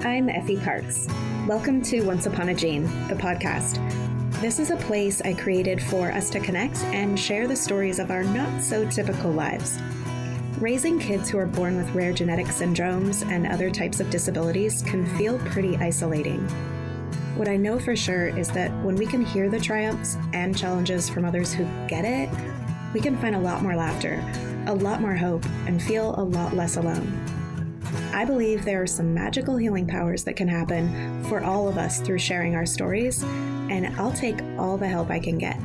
I'm Effie Parks. Welcome to Once Upon a Gene, the podcast. This is a place I created for us to connect and share the stories of our not-so-typical lives. Raising kids who are born with rare genetic syndromes and other types of disabilities can feel pretty isolating. What I know for sure is that when we can hear the triumphs and challenges from others who get it, we can find a lot more laughter, a lot more hope, and feel a lot less alone. I believe there are some magical healing powers that can happen for all of us through sharing our stories, and I'll take all the help I can get.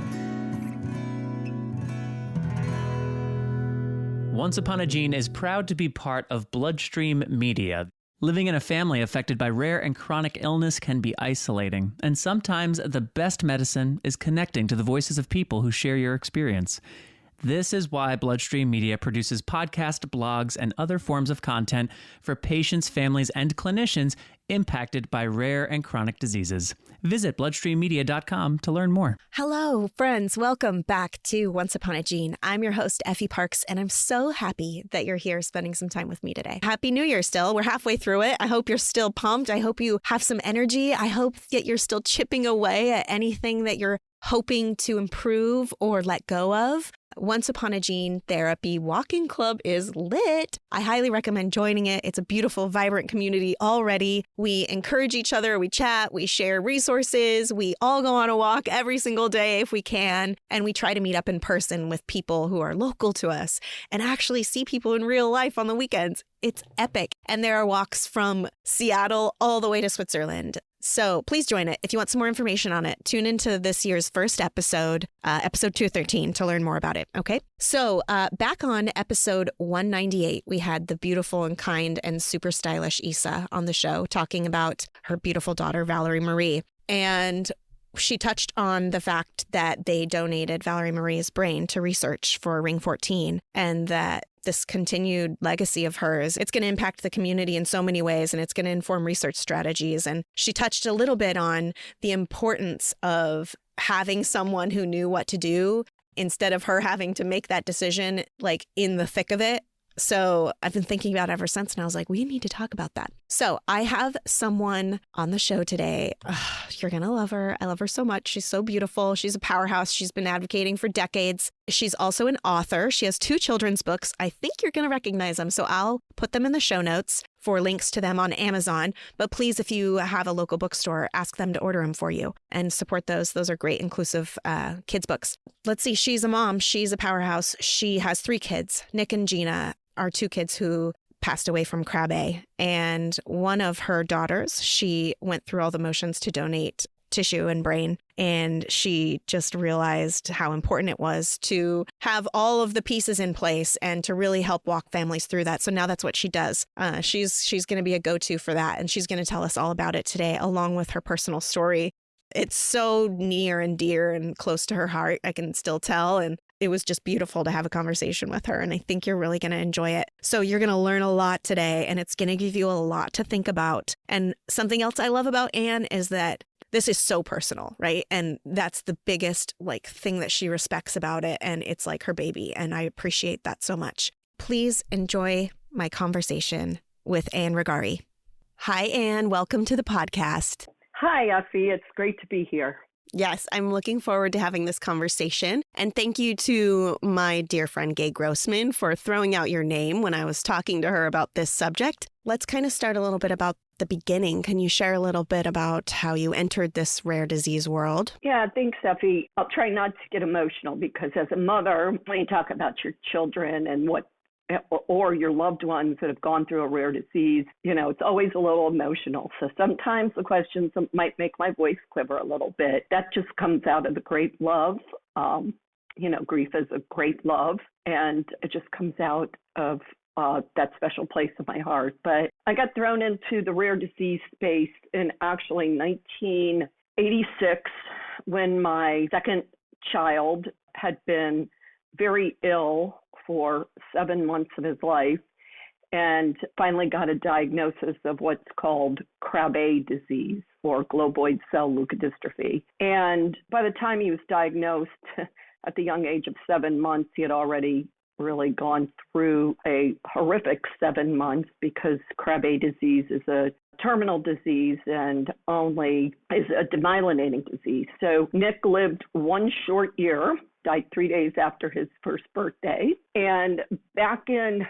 Once Upon a Gene is proud to be part of Bloodstream Media. Living in a family affected by rare and chronic illness can be isolating, and sometimes the best medicine is connecting to the voices of people who share your experience. This is why Bloodstream Media produces podcasts, blogs, and other forms of content for patients, families, and clinicians impacted by rare and chronic diseases. Visit bloodstreammedia.com to learn more. Hello, friends. Welcome back to Once Upon a Gene. I'm your host, Effie Parks, and I'm so happy that you're here spending some time with me today. Happy New Year still. We're halfway through it. I hope you're still pumped. I hope you have some energy. I hope that you're still chipping away at anything that you're hoping to improve or let go of. Once Upon a Gene Therapy Walking Club is lit. I highly recommend joining it. It's a beautiful, vibrant community already. We encourage each other, we chat, we share resources, we all go on a walk every single day if we can, and we try to meet up in person with people who are local to us and actually see people in real life on the weekends. It's epic. And there are walks from Seattle all the way to Switzerland. So please join it. If you want some more information on it, tune into this year's first episode, episode 213, to learn more about it. Okay. So back on episode 198, we had the beautiful and kind and super stylish Isa on the show talking about her beautiful daughter, Valerie Marie. And she touched on the fact that they donated Valerie Marie's brain to research for Ring 14, and that this continued legacy of hers, it's going to impact the community in so many ways, and it's going to inform research strategies. And she touched a little bit on the importance of having someone who knew what to do instead of her having to make that decision like in the thick of it. So I've been thinking about it ever since, and I was like, we need to talk about that. So I have someone on the show today. You're going to love her. I love her so much. She's so beautiful. She's a powerhouse. She's been advocating for decades. She's also an author. She has 2 children's books. I think you're going to recognize them. So I'll put them in the show notes for links to them on Amazon. But please, if you have a local bookstore, ask them to order them for you and support those. Those are great, inclusive kids' books. Let's see. She's a mom. She's a powerhouse. She has 3 kids, Nick and Gina. Are 2 kids who passed away from Krabbe. And one of her daughters, she went through all the motions to donate tissue and brain. And she just realized how important it was to have all of the pieces in place and to really help walk families through that. So now that's what she does. She's going to be a go-to for that. And she's going to tell us all about it today, along with her personal story. It's so near and dear and close to her heart. I can still tell. And it was just beautiful to have a conversation with her, and I think you're really going to enjoy it. So you're going to learn a lot today, and it's going to give you a lot to think about. And something else I love about Anne is that this is so personal, right? And that's the biggest thing that she respects about it, and it's like her baby, and I appreciate that so much. Please enjoy my conversation with Anne Regari. Hi, Anne. Welcome to the podcast. Hi, Effie. It's great to be here. Yes, I'm looking forward to having this conversation. And thank you to my dear friend, Gay Grossman, for throwing out your name when I was talking to her about this subject. Let's kind of start a little bit about the beginning. Can you share a little bit about how you entered this rare disease world? Yeah, thanks, Effie. I'll try not to get emotional because as a mother, when you talk about your children and or your loved ones that have gone through a rare disease, it's always a little emotional. So sometimes the questions might make my voice quiver a little bit. That just comes out of the great love. Grief is a great love, and it just comes out of that special place in my heart. But I got thrown into the rare disease space in actually 1986 when my second child had been very ill for 7 months of his life and finally got a diagnosis of what's called Krabbe disease or globoid cell leukodystrophy. And by the time he was diagnosed at the young age of 7 months, he had already really gone through a horrific 7 months because Krabbe disease is a terminal disease and only is a demyelinating disease. So Nick lived 1 short year, died 3 days after his first birthday. And back in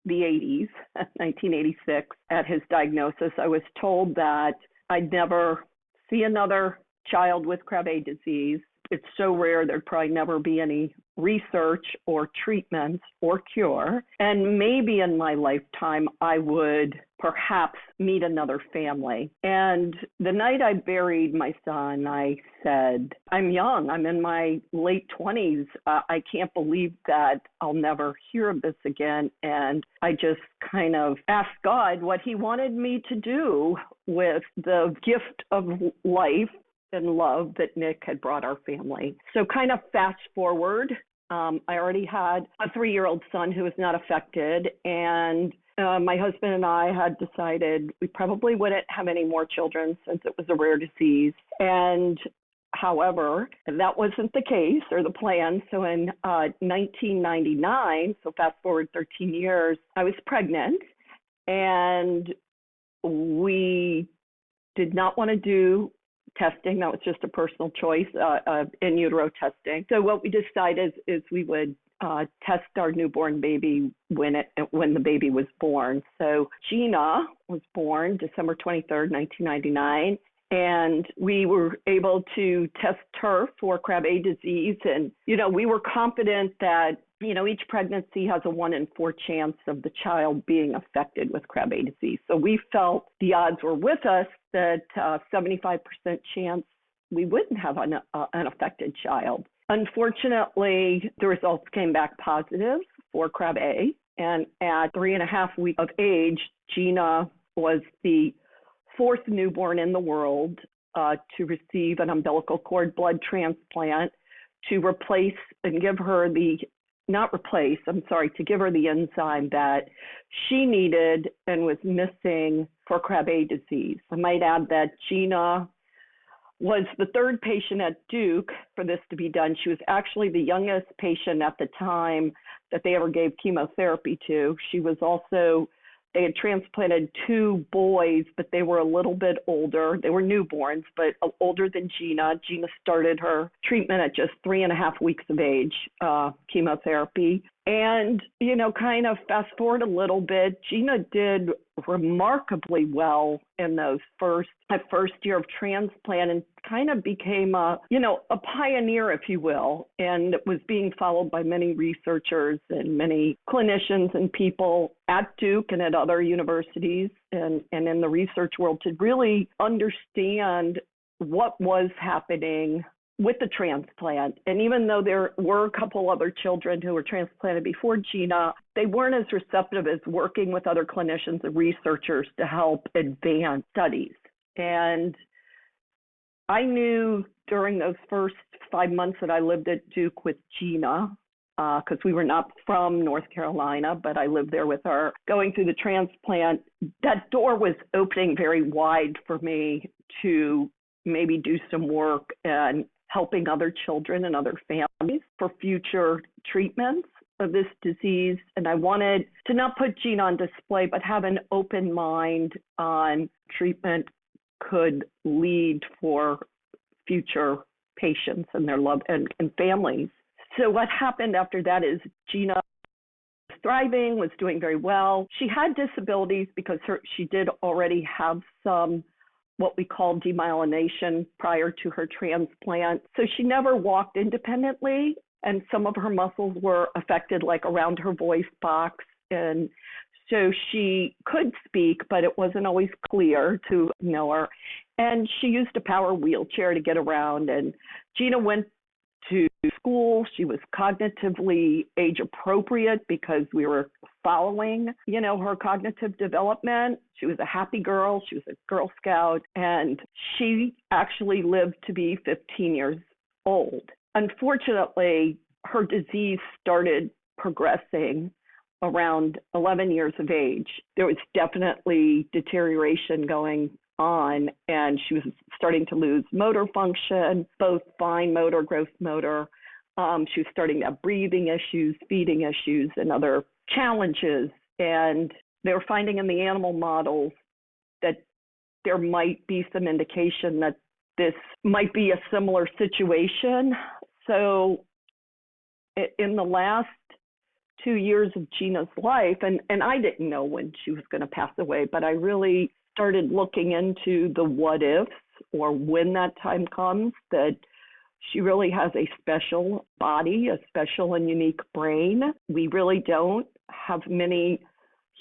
the 80s, 1986, at his diagnosis, I was told that I'd never see another child with Krabbe disease. It's so rare there'd probably never be any research or treatment or cure. And maybe in my lifetime, I would perhaps meet another family. And the night I buried my son, I said, I'm young. I'm in my late 20s. I can't believe that I'll never hear of this again. And I just kind of asked God what he wanted me to do with the gift of life and love that Nick had brought our family. So kind of fast forward, I already had a 3-year-old son who was not affected, and my husband and I had decided we probably wouldn't have any more children since it was a rare disease. And however, that wasn't the case or the plan. So in 1999, so fast forward 13 years, I was pregnant, and we did not want to do testing. That was just a personal choice, in utero testing. So what we decided is we would test our newborn baby when the baby was born. So Gina was born December 23rd, 1999. And we were able to test her for Krabbe disease. And, we were confident that, each pregnancy has a 1 in 4 chance of the child being affected with Krabbe disease. So we felt the odds were with us that 75% chance we wouldn't have an affected child. Unfortunately, the results came back positive for Krabbe. And at 3.5 weeks of age, Gina was the 4th newborn in the world to receive an umbilical cord blood transplant to replace and give her to give her the enzyme that she needed and was missing for Krabbe disease. I might add that Gina was the 3rd patient at Duke for this to be done. She was actually the youngest patient at the time that they ever gave chemotherapy to. They had transplanted 2 boys, but they were a little bit older. They were newborns, but older than Gina. Gina started her treatment at just 3.5 weeks of age, chemotherapy. And, kind of fast forward a little bit, Gina did remarkably well in that first year of transplant and kind of became a pioneer, if you will, and was being followed by many researchers and many clinicians and people at Duke and at other universities and in the research world to really understand what was happening with the transplant. And even though there were a couple other children who were transplanted before Gina, they weren't as receptive as working with other clinicians and researchers to help advance studies. And I knew during those first 5 months that I lived at Duke with Gina, because we were not from North Carolina, but I lived there with her, going through the transplant, that door was opening very wide for me to maybe do some work and helping other children and other families for future treatments of this disease. And I wanted to not put Gina on display, but have an open mind on treatment could lead for future patients and their love and families. So what happened after that is Gina was thriving, was doing very well. She had disabilities because she did already have some what we call demyelination prior to her transplant. So she never walked independently, and some of her muscles were affected, like around her voice box. And so she could speak, but it wasn't always clear to know her. And she used a power wheelchair to get around. And Gina went to school. She was cognitively age appropriate because we were following, her cognitive development. She was a happy girl. She was a Girl Scout, and she actually lived to be 15 years old. Unfortunately, her disease started progressing around 11 years of age. There was definitely deterioration going on, and she was starting to lose motor function, both fine motor, gross motor. She was starting to have breathing issues, feeding issues, and other challenges. And they were finding in the animal models that there might be some indication that this might be a similar situation. So in the last 2 years of Gina's life, and I didn't know when she was going to pass away, but I really started looking into the what ifs, or when that time comes, that she really has a special body, a special and unique brain. We really don't have many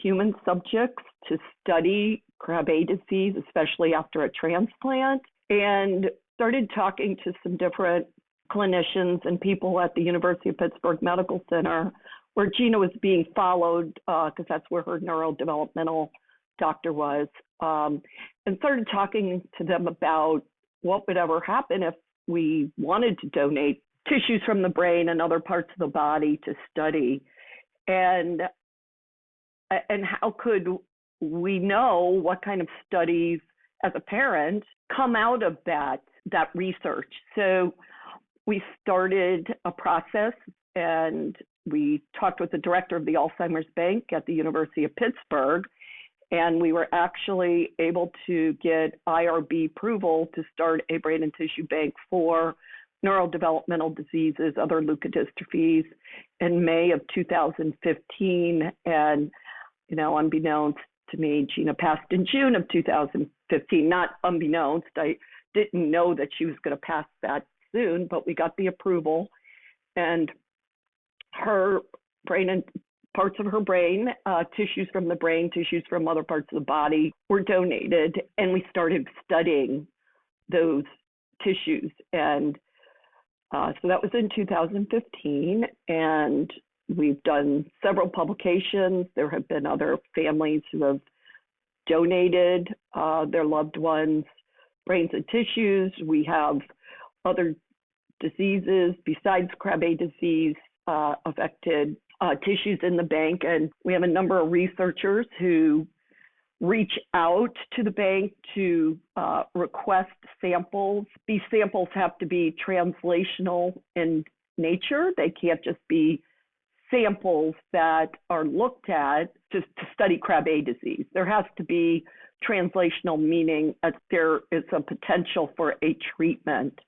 human subjects to study Krabbe disease, especially after a transplant, and started talking to some different clinicians and people at the University of Pittsburgh Medical Center, where Gina was being followed, because that's where her neurodevelopmental doctor was, and started talking to them about what would ever happen if we wanted to donate tissues from the brain and other parts of the body to study, and how could we know what kind of studies as a parent come out of that research. So we started a process, and we talked with the director of the Alzheimer's Bank at the University of Pittsburgh, and we were actually able to get IRB approval to start a brain and tissue bank for neurodevelopmental diseases, other leukodystrophies, in May of 2015. And, unbeknownst to me, Gina passed in June of 2015. Not unbeknownst, I didn't know that she was going to pass that soon, but we got the approval, and her brain and parts of her brain, tissues from the brain, tissues from other parts of the body were donated, and we started studying those tissues. And so that was in 2015, and we've done several publications. There have been other families who have donated their loved ones brains and tissues. We have other diseases besides Krabbe disease affected tissues in the bank, and we have a number of researchers who reach out to the bank to request samples. These samples have to be translational in nature. They can't just be samples that are looked at to study Krabbe disease. There has to be translational, meaning that there is a potential for a treatment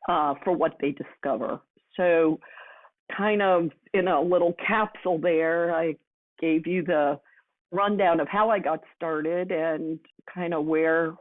for what they discover. So kind of in a little capsule there, I gave you the rundown of how I got started and kind of where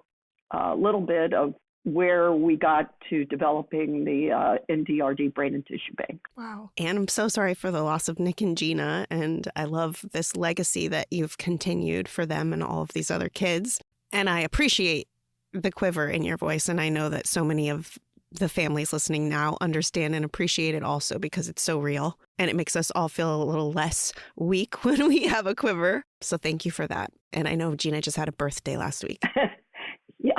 a little bit of where we got to developing the NDRD Brain and Tissue Bank. Wow. And I'm so sorry for the loss of Nick and Gina. And I love this legacy that you've continued for them and all of these other kids. And I appreciate the quiver in your voice. And I know that so many of the families listening now understand and appreciate it also, because it's so real. And it makes us all feel a little less weak when we have a quiver. So thank you for that. And I know Gina just had a birthday last week. Yeah.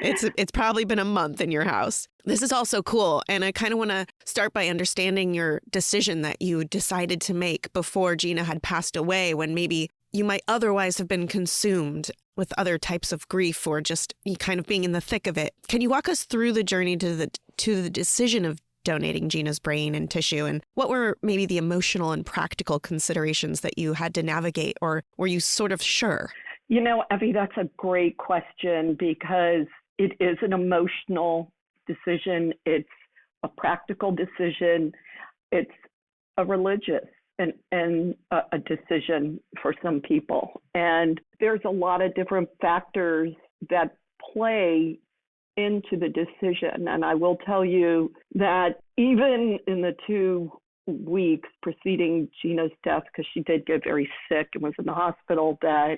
It's probably been a month in your house. This is also cool. And I kind of want to start by understanding your decision that you decided to make before Gina had passed away, when maybe you might otherwise have been consumed with other types of grief or just kind of being in the thick of it. Can you walk us through the journey to the decision of donating Gina's brain and tissue, and what were maybe the emotional and practical considerations that you had to navigate, or were you sort of sure? Effie, that's a great question, because it is an emotional decision. It's a practical decision. It's a religious and a decision for some people. And there's a lot of different factors that play into the decision. And I will tell you that even in the 2 weeks preceding Gina's death, because she did get very sick and was in the hospital, that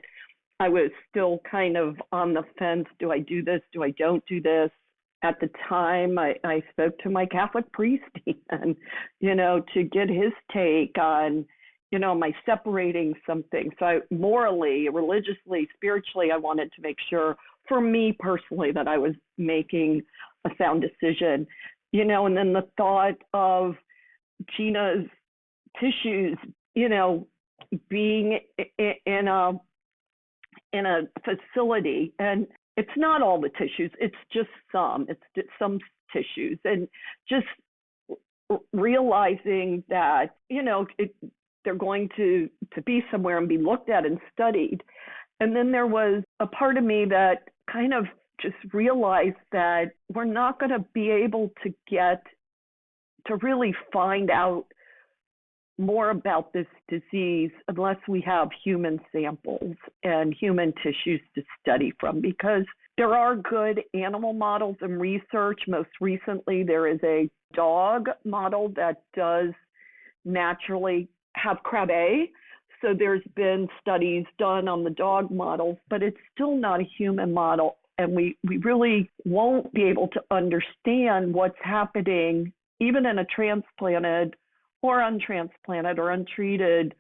I was still kind of on the fence. Do I do this? Do I don't do this? At the time, I spoke to my Catholic priest, and, to get his take on, am I separating something? So I, morally, religiously, spiritually, I wanted to make sure, for me personally, that I was making a sound decision, and then the thought of Gina's tissues, being in a facility, and it's not all the tissues, it's just some tissues, and just realizing that, they're going to be somewhere and be looked at and studied. And then there was a part of me that kind of just realized that we're not going to be able to get to really find out more about this disease unless we have human samples and human tissues to study from, because there are good animal models and research. Most recently, there is a dog model that does naturally have Krabbe. So there's been studies done on the dog models, but it's still not a human model. And we really won't be able to understand what's happening even in a transplanted or untransplanted or untreated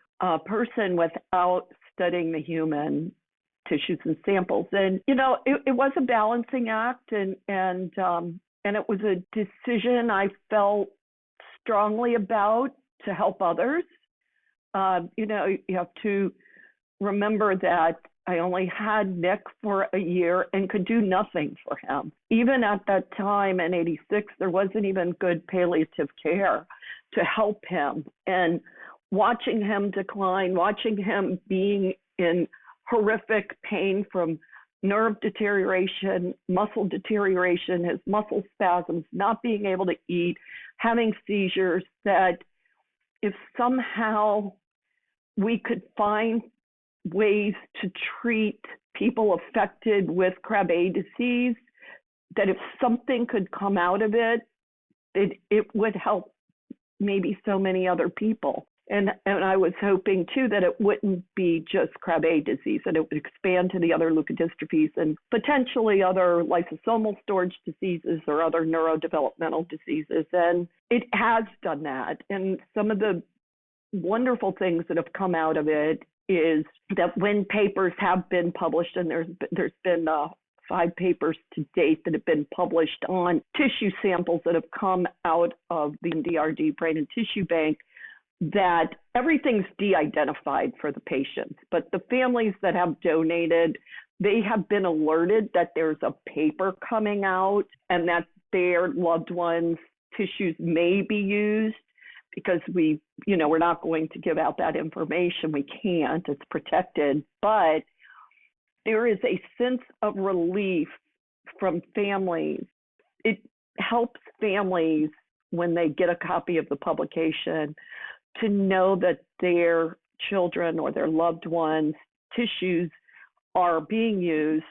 person without studying the human tissues and samples. And, it was a balancing act, and it was a decision I felt strongly about to help others. You have to remember that I only had Nick for a year and could do nothing for him. Even at that time in '86, there wasn't even good palliative care to help him. And watching him decline, watching him being in horrific pain from nerve deterioration, muscle deterioration, his muscle spasms, not being able to eat, having seizures, that if somehow we could find ways to treat people affected with Krabbe disease, that if something could come out of it, it would help maybe so many other people. And I was hoping too that it wouldn't be just Krabbe disease, that it would expand to the other leukodystrophies and potentially other lysosomal storage diseases or other neurodevelopmental diseases. And it has done that. And some of the wonderful things that have come out of it is that when papers have been published, and there's been 5 papers to date that have been published on tissue samples that have come out of the DRD Brain and Tissue Bank, that everything's de-identified for the patients. But the families that have donated, they have been alerted that there's a paper coming out and that their loved ones' tissues may be used, because we're not going to give out that information. We can't, it's protected. But there is a sense of relief from families. It helps families when they get a copy of the publication to know that their children or their loved ones' tissues are being used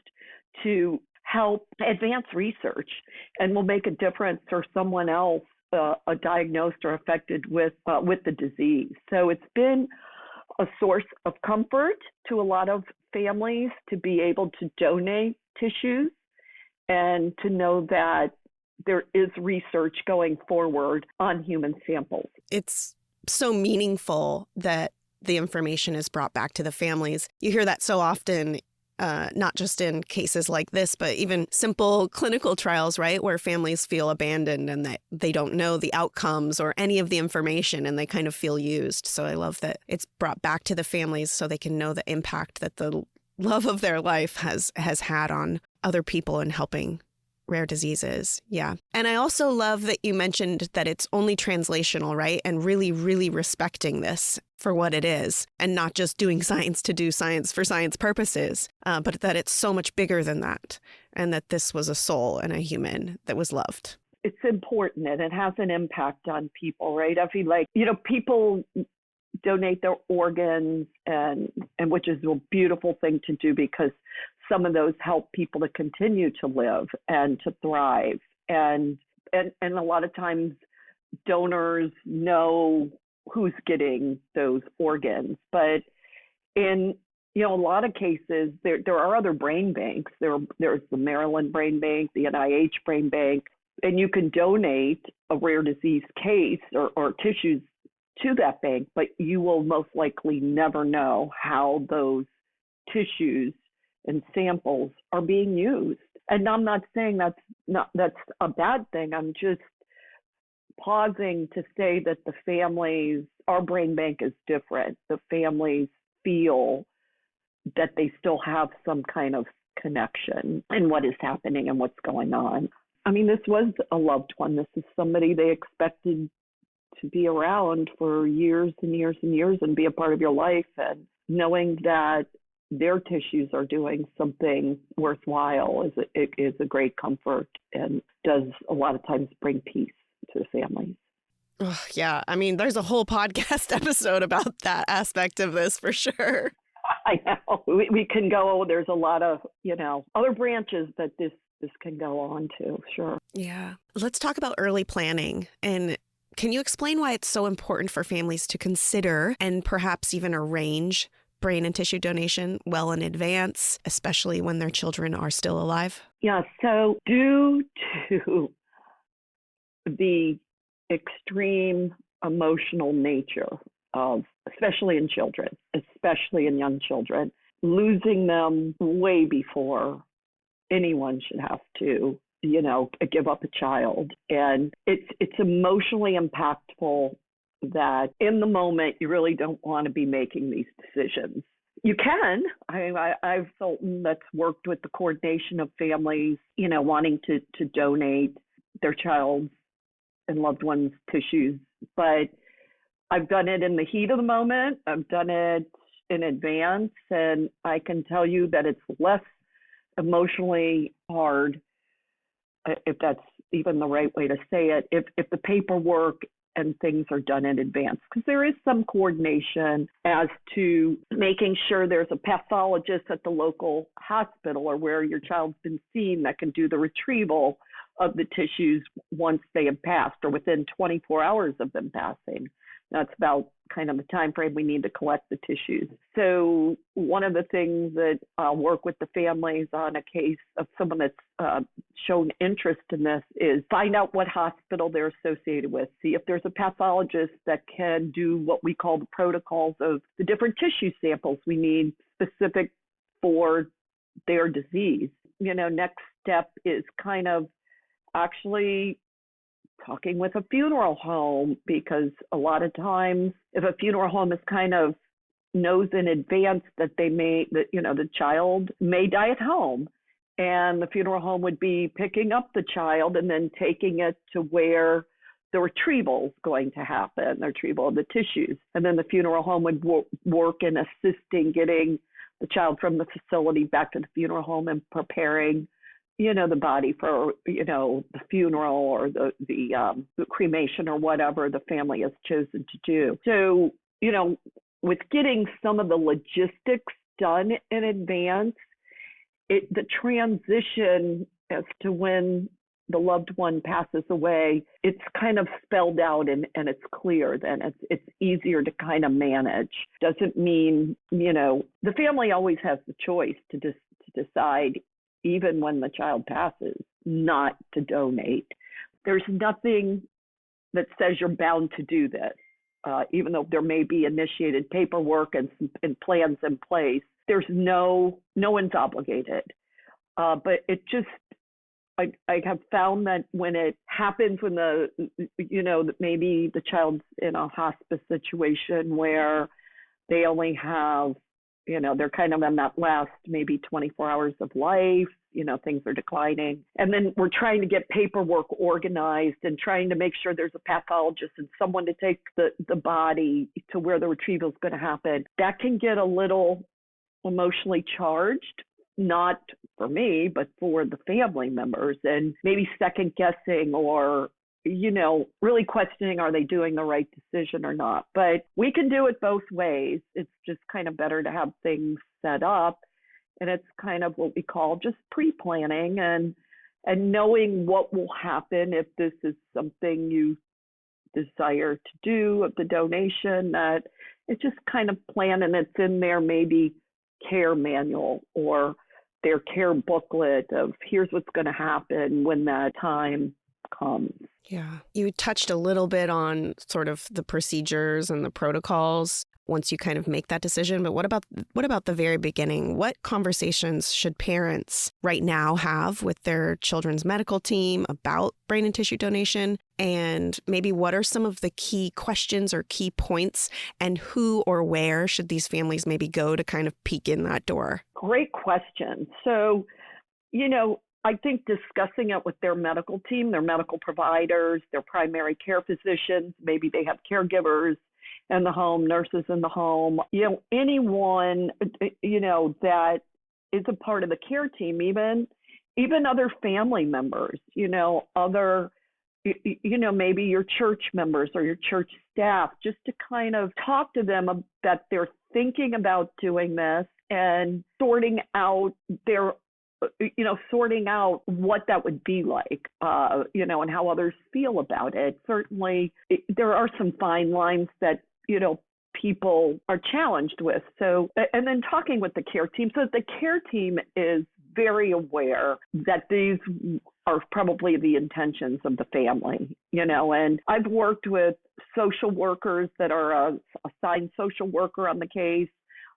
to help advance research and will make a difference for someone else diagnosed or affected with the disease. So it's been a source of comfort to a lot of families to be able to donate tissues and to know that there is research going forward on human samples. It's so meaningful that the information is brought back to the families. You hear that so often, not just in cases like this, but even simple clinical trials, right, where families feel abandoned and that they don't know the outcomes or any of the information and they kind of feel used. So I love that it's brought back to the families so they can know the impact that the love of their life has had on other people and helping rare diseases. Yeah. And I also love that you mentioned that it's only translational, right? And really, really respecting this for what it is and not just doing science to do science for science purposes, but that it's so much bigger than that and that this was a soul and a human that was loved. It's important and it has an impact on people, right? I feel like, people donate their organs and which is a beautiful thing to do because some of those help people to continue to live and to thrive. And a lot of times donors know who's getting those organs. But in a lot of cases, there are other brain banks. There's the Maryland Brain Bank, the NIH Brain Bank, and you can donate a rare disease case or tissues to that bank, but you will most likely never know how those tissues and samples are being used. And I'm not saying that's a bad thing. I'm just pausing to say that the families, our brain bank is different. The families feel that they still have some kind of connection in what is happening and what's going on. I mean, this was a loved one. This is somebody they expected to be around for years and years and years and be a part of your life, and knowing that their tissues are doing something worthwhile is a great comfort and does a lot of times bring peace to the families. Oh, yeah. I mean, there's a whole podcast episode about that aspect of this for sure. I know. We can go, there's a lot of, other branches that this can go on to, sure. Yeah. Let's talk about early planning. And can you explain why it's so important for families to consider and perhaps even arrange brain and tissue donation well in advance, especially when their children are still alive? Yeah, so due to the extreme emotional nature of, especially in children, especially in young children, losing them way before anyone should have to, give up a child. And it's emotionally impactful that in the moment, you really don't want to be making these decisions. You can. I've felt that's worked with the coordination of families, wanting to donate their child's and loved ones' tissues. But I've done it in the heat of the moment. I've done it in advance. And I can tell you that it's less emotionally hard, if that's even the right way to say it, if the paperwork and things are done in advance, because there is some coordination as to making sure there's a pathologist at the local hospital or where your child's been seen that can do the retrieval of the tissues once they have passed or within 24 hours of them passing. That's about kind of the time frame we need to collect the tissues. So one of the things that I'll work with the families on a case of someone that's shown interest in this is find out what hospital they're associated with. See if there's a pathologist that can do what we call the protocols of the different tissue samples we need specific for their disease. Next step is kind of actually talking with a funeral home, because a lot of times if a funeral home is kind of knows in advance that the child may die at home, and the funeral home would be picking up the child and then taking it to where the retrieval is going to happen, the retrieval of the tissues. And then the funeral home would work in assisting getting the child from the facility back to the funeral home and preparing the body for, the funeral or the cremation or whatever the family has chosen to do. So, with getting some of the logistics done in advance, the transition as to when the loved one passes away, it's kind of spelled out and it's clear. Then it's easier to kind of manage. Doesn't mean, the family always has the choice to decide, even when the child passes, not to donate. There's nothing that says you're bound to do this, even though there may be initiated paperwork and plans in place. There's no one's obligated. But it just, I have found that when it happens, when maybe the child's in a hospice situation where they only have, they're kind of in that last maybe 24 hours of life, things are declining. And then we're trying to get paperwork organized and trying to make sure there's a pathologist and someone to take the body to where the retrieval is going to happen. That can get a little emotionally charged, not for me, but for the family members, and maybe second guessing or really questioning, are they doing the right decision or not? But we can do it both ways. It's just kind of better to have things set up. And it's kind of what we call just pre-planning and knowing what will happen if this is something you desire to do of the donation, that it's just kind of plan, and it's in their maybe care manual or their care booklet of here's what's going to happen when that time comes. Yeah. You touched a little bit on sort of the procedures and the protocols once you kind of make that decision. But what about the very beginning? What conversations should parents right now have with their children's medical team about brain and tissue donation? And maybe what are some of the key questions or key points, and who or where should these families maybe go to kind of peek in that door? Great question. So, I think discussing it with their medical team, their medical providers, their primary care physicians, maybe they have caregivers in the home, nurses in the home, anyone, that is a part of the care team, even other family members, maybe your church members or your church staff, just to kind of talk to them that they're thinking about doing this and sorting out what that would be like, and how others feel about it. Certainly, there are some fine lines that, people are challenged with. So, and then talking with the care team. So the care team is very aware that these are probably the intentions of the family, and I've worked with social workers that are assigned social worker on the case.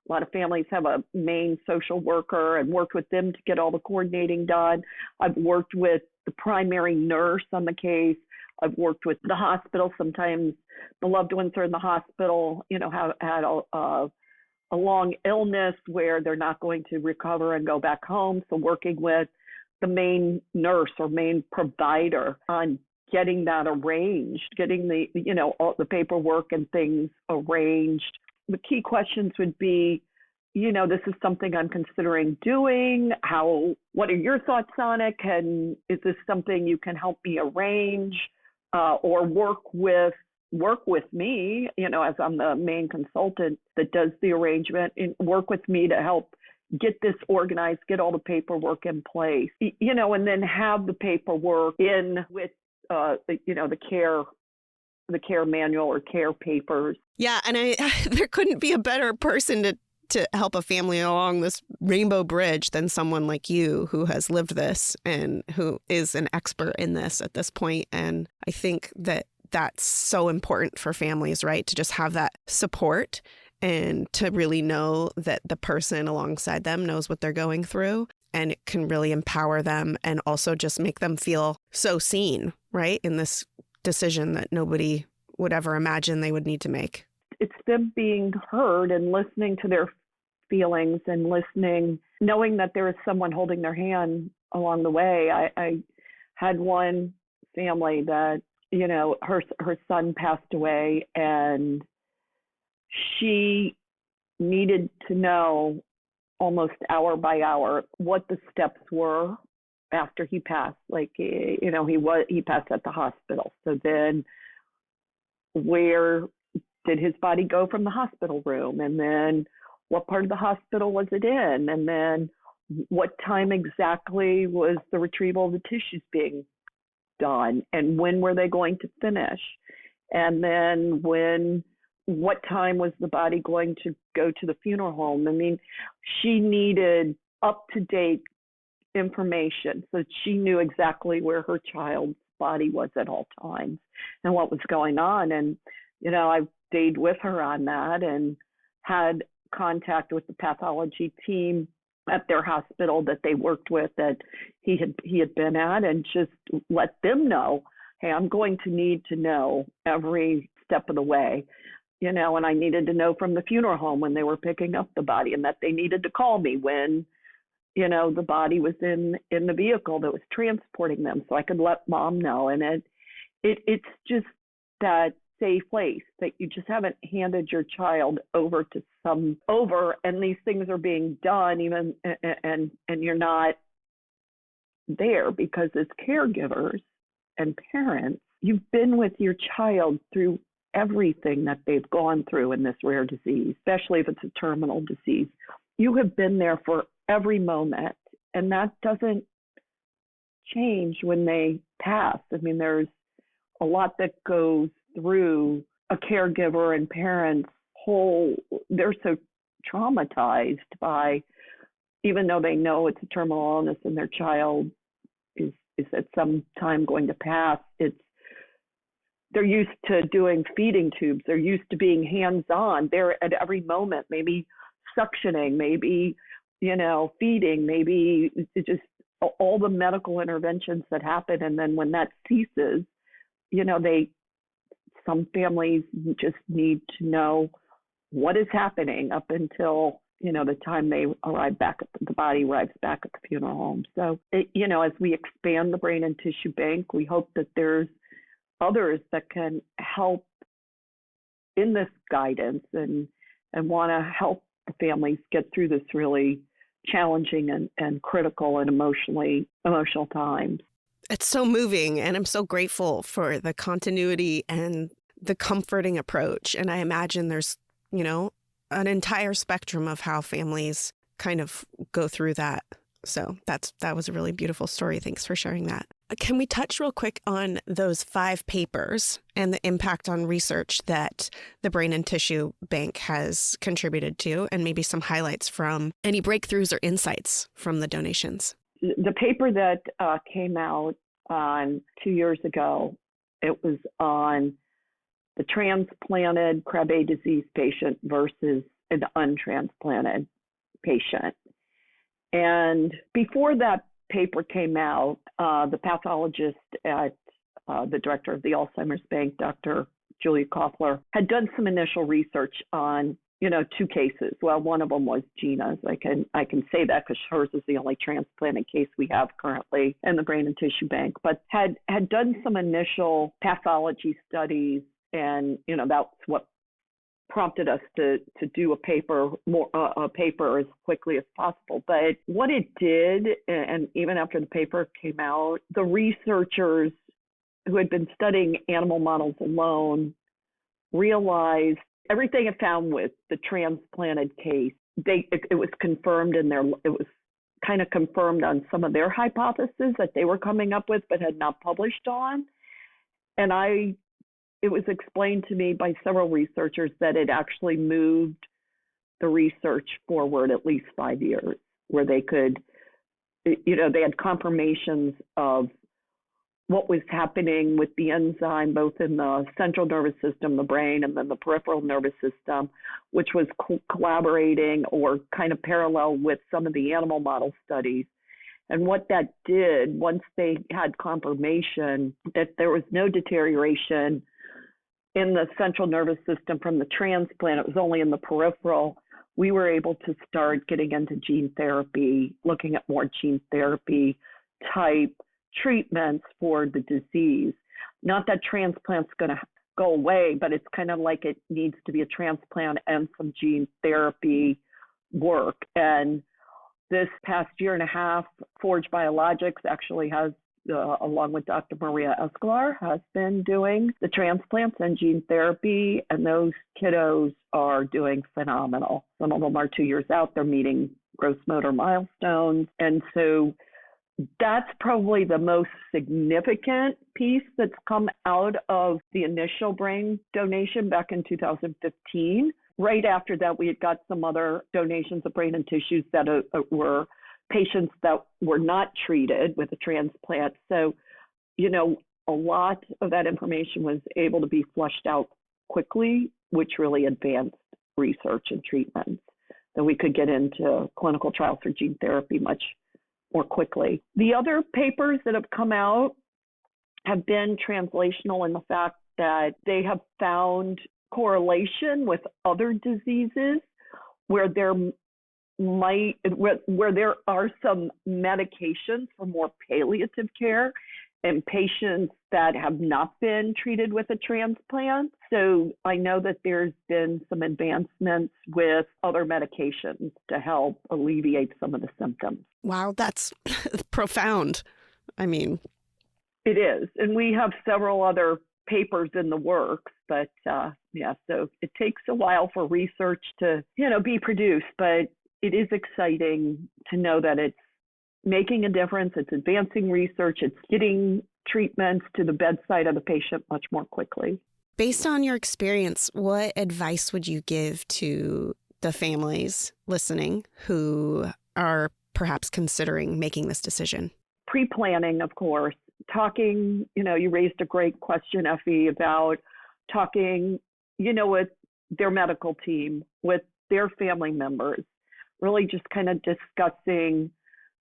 A lot of families have a main social worker and worked with them to get all the coordinating done. I've worked with the primary nurse on the case. I've worked with the hospital. Sometimes the loved ones are in the hospital, have had a long illness where they're not going to recover and go back home. So working with the main nurse or main provider on getting that arranged, getting all the paperwork and things arranged. The key questions would be, this is something I'm considering doing. What are your thoughts on it? Is this something you can help me arrange, or work with me, as I'm the main consultant that does the arrangement, and work with me to help get this organized, get all the paperwork in place, and then have the paperwork in with, the care manual or care papers. Yeah, and there couldn't be a better person to help a family along this rainbow bridge than someone like you who has lived this and who is an expert in this at this point. And I think that that's so important for families, right? To just have that support and to really know that the person alongside them knows what they're going through, and it can really empower them and also just make them feel so seen, right? In this decision that nobody would ever imagine they would need to make. It's them being heard and listening to their feelings and knowing that there is someone holding their hand along the way. I had one family that, her son passed away, and she needed to know almost hour by hour what the steps were after he passed. Like, he passed at the hospital. So then where did his body go from the hospital room? And then what part of the hospital was it in? And then what time exactly was the retrieval of the tissues being done? And when were they going to finish? And then what time was the body going to go to the funeral home? I mean, she needed up-to-date information so that she knew exactly where her child's body was at all times and what was going on. And, I stayed with her on that and had contact with the pathology team at their hospital that they worked with, that he had been at, and just let them know, hey, I'm going to need to know every step of the way, and I needed to know from the funeral home when they were picking up the body, and that they needed to call me when, the body was in the vehicle that was transporting them, so I could let mom know. And it's just that safe place that you just haven't handed your child over and these things are being done even, and you're not there, because as caregivers and parents, you've been with your child through everything that they've gone through in this rare disease, especially if it's a terminal disease. You have been there for every moment, and that doesn't change when they pass. I mean, there's a lot that goes through a caregiver and parents' they're so traumatized by, even though they know it's a terminal illness and their child is at some time going to pass, they're used to doing feeding tubes. They're used to being hands-on. They're at every moment, maybe suctioning, maybe, feeding, maybe just all the medical interventions that happen. And then when that ceases, some families just need to know what is happening up until, the time they arrive back the body arrives back at the funeral home. So, as we expand the brain and tissue bank, we hope that there's others that can help in this guidance and want to help the families get through this really challenging and critical and emotional times. It's so moving, and I'm so grateful for the continuity and the comforting approach. And I imagine there's, an entire spectrum of how families kind of go through that. So that was a really beautiful story. Thanks for sharing that. Can we touch real quick on those 5 papers and the impact on research that the Brain and Tissue Bank has contributed to, and maybe some highlights from any breakthroughs or insights from the donations? The paper that came out on 2 years ago, it was on the transplanted Krabbe disease patient versus an untransplanted patient. And before that paper came out, the pathologist at the director of the Alzheimer's Bank, Dr. Julia Koffler, had done some initial research on, 2 cases. Well, one of them was Gina's. I can say that because hers is the only transplanted case we have currently in the Brain and Tissue Bank, but had done some initial pathology studies, and that's what prompted us to do a paper as quickly as possible. But what it did, and even after the paper came out, the researchers who had been studying animal models alone realized everything it found with the transplanted case, it was confirmed it was kind of confirmed on some of their hypotheses that they were coming up with but had not published on. And it was explained to me by several researchers that it actually moved the research forward at least 5 years, where they could, they had confirmations of what was happening with the enzyme, both in the central nervous system, the brain, and then the peripheral nervous system, which was collaborating or kind of parallel with some of the animal model studies. And what that did, once they had confirmation that there was no deterioration in the central nervous system from the transplant, it was only in the peripheral, we were able to start getting into gene therapy, looking at more gene therapy type treatments for the disease. Not that transplant's going to go away, but it's kind of like it needs to be a transplant and some gene therapy work. And this past year and a half, Forge Biologics actually has, along with Dr. Maria Escolar, has been doing the transplants and gene therapy, and those kiddos are doing phenomenal. Some of them are 2 years out. They're meeting gross motor milestones. And so that's probably the most significant piece that's come out of the initial brain donation back in 2015. Right after that, we had got some other donations of brain and tissues that were patients that were not treated with a transplant. So, a lot of that information was able to be flushed out quickly, which really advanced research and treatments. So we could get into clinical trials for gene therapy much more quickly. The other papers that have come out have been translational in the fact that they have found correlation with other diseases where there are some medications for more palliative care in patients that have not been treated with a transplant. So I know that there's been some advancements with other medications to help alleviate some of the symptoms. Wow, that's profound. I mean, it is. And we have several other papers in the works, but so it takes a while for research to, be produced, but it is exciting to know that it's making a difference. It's advancing research. It's getting treatments to the bedside of the patient much more quickly. Based on your experience, what advice would you give to the families listening who are perhaps considering making this decision? Pre-planning, of course. Talking, you raised a great question, Effie, about talking, with their medical team, with their family members, really just kind of discussing,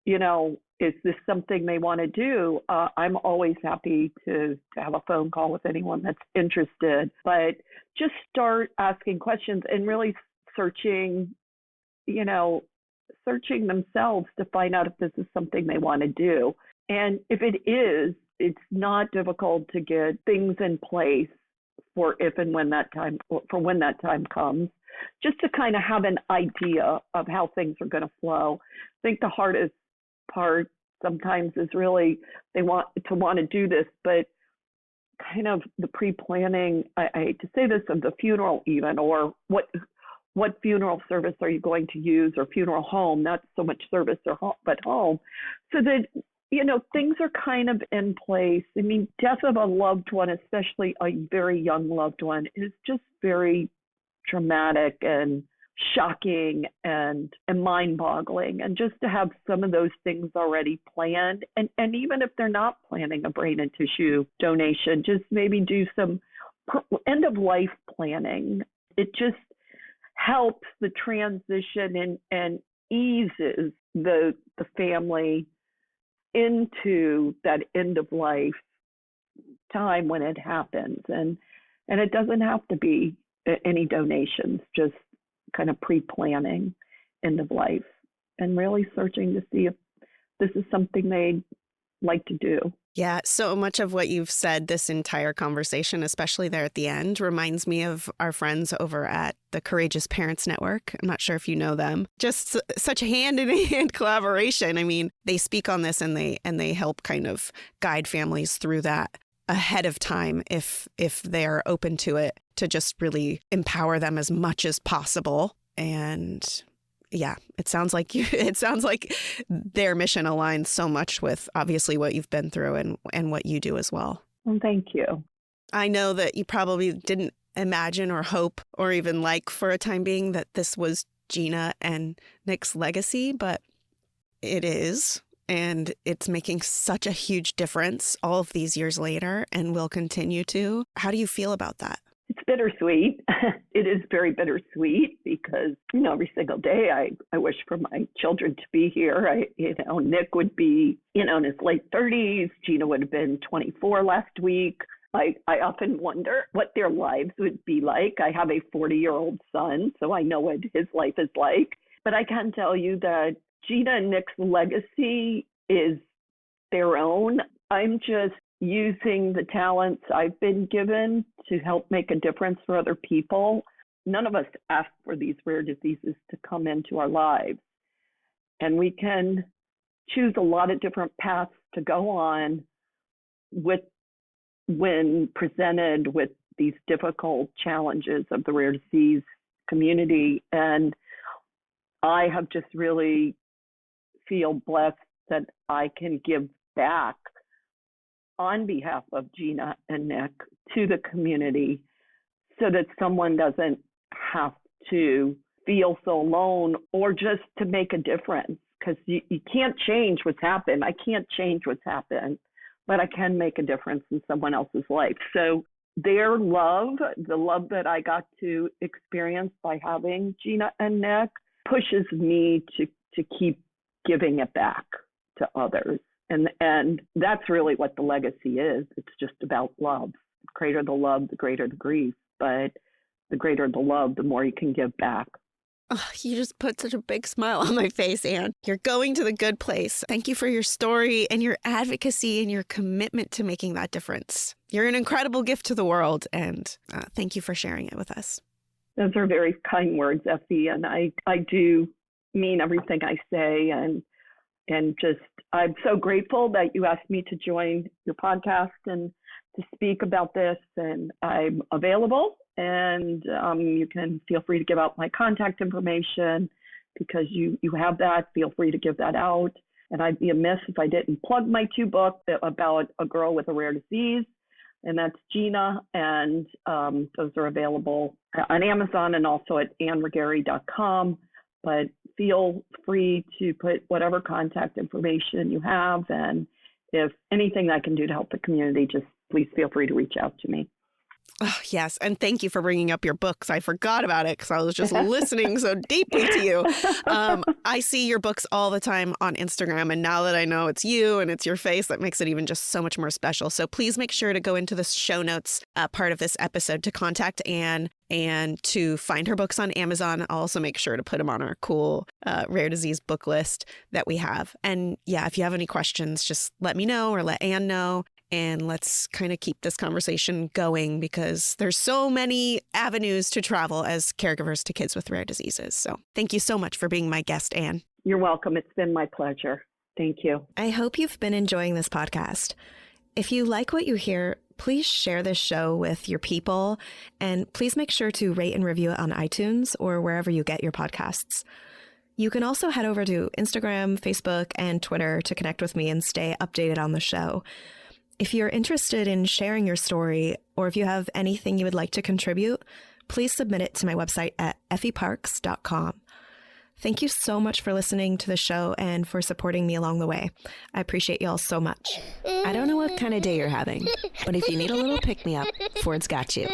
is this something they want to do? I'm always happy to have a phone call with anyone that's interested, but just start asking questions and really searching, searching themselves to find out if this is something they want to do. And if it is, it's not difficult to get things in place for if and when that time, for when that time comes, just to kind of have an idea of how things are going to flow. I think the hardest part sometimes is really they want to do this, but kind of the pre-planning, I hate to say this, of the funeral even, or what funeral service are you going to use, or funeral home, not so much service but home, so that, things are kind of in place. I mean, death of a loved one, especially a very young loved one, is just very traumatic and shocking and mind-boggling. And just to have some of those things already planned, and even if they're not planning a brain and tissue donation, just maybe do some end-of-life planning. It just helps the transition and eases the family into that end of life time when it happens. And it doesn't have to be any donations, just kind of pre-planning end of life and really searching to see if this is something they'd like to do. Yeah, so much of what you've said this entire conversation, especially there at the end, reminds me of our friends over at the Courageous Parents Network. I'm not sure if you know them. Just such hand-in-hand collaboration. I mean, they speak on this and they help kind of guide families through that ahead of time if they're open to it, to just really empower them as much as possible. And yeah, it sounds like their mission aligns so much with obviously what you've been through and what you do as well. Well, thank you. I know that you probably didn't imagine or hope or even like for a time being that this was Gina and Nick's legacy, but it is. And it's making such a huge difference all of these years later and will continue to. How do you feel about that? It's bittersweet. It is very bittersweet because, every single day I wish for my children to be here. Nick would be, in his late 30s. Gina would have been 24 last week. I often wonder what their lives would be like. I have a 40-year-old son, so I know what his life is like. But I can tell you that Gina and Nick's legacy is their own. I'm just using the talents I've been given to help make a difference for other people. None of us ask for these rare diseases to come into our lives. And we can choose a lot of different paths to go on when presented with these difficult challenges of the rare disease community. And I have just really feel blessed that I can give back on behalf of Gina and Nick to the community so that someone doesn't have to feel so alone or just to make a difference, because you can't change what's happened. I can't change what's happened, but I can make a difference in someone else's life. So their love, the love that I got to experience by having Gina and Nick, pushes me to keep giving it back to others. And that's really what the legacy is. It's just about love. The greater the love, the greater the grief. But the greater the love, the more you can give back. Oh, you just put such a big smile on my face, Anne. You're going to the good place. Thank you for your story and your advocacy and your commitment to making that difference. You're an incredible gift to the world, and thank you for sharing it with us. Those are very kind words, Effie, and I do mean everything I say, and just I'm so grateful that you asked me to join your podcast and to speak about this, and I'm available, and you can feel free to give out my contact information because you have that. Feel free to give that out, and I'd be amiss if I didn't plug my 2 books about a girl with a rare disease, and that's Gina, and those are available on Amazon and also at AnneRuggieri.com. But feel free to put whatever contact information you have, and if anything I can do to help the community, just please feel free to reach out to me. Oh, yes. And thank you for bringing up your books. I forgot about it because I was just listening so deeply to you. I see your books all the time on Instagram. And now that I know it's you and it's your face, that makes it even just so much more special. So please make sure to go into the show notes part of this episode to contact Anne and to find her books on Amazon. I'll also make sure to put them on our cool rare disease book list that we have. And yeah, if you have any questions, just let me know or let Anne know. And let's kind of keep this conversation going because there's so many avenues to travel as caregivers to kids with rare diseases. So thank you so much for being my guest, Anne. You're welcome. It's been my pleasure. Thank you. I hope you've been enjoying this podcast. If you like what you hear, please share this show with your people, and please make sure to rate and review it on iTunes or wherever you get your podcasts. You can also head over to Instagram, Facebook, and Twitter to connect with me and stay updated on the show. If you're interested in sharing your story, or if you have anything you would like to contribute, please submit it to my website at effieparks.com. Thank you so much for listening to the show and for supporting me along the way. I appreciate y'all so much. I don't know what kind of day you're having, but if you need a little pick-me-up, Ford's got you.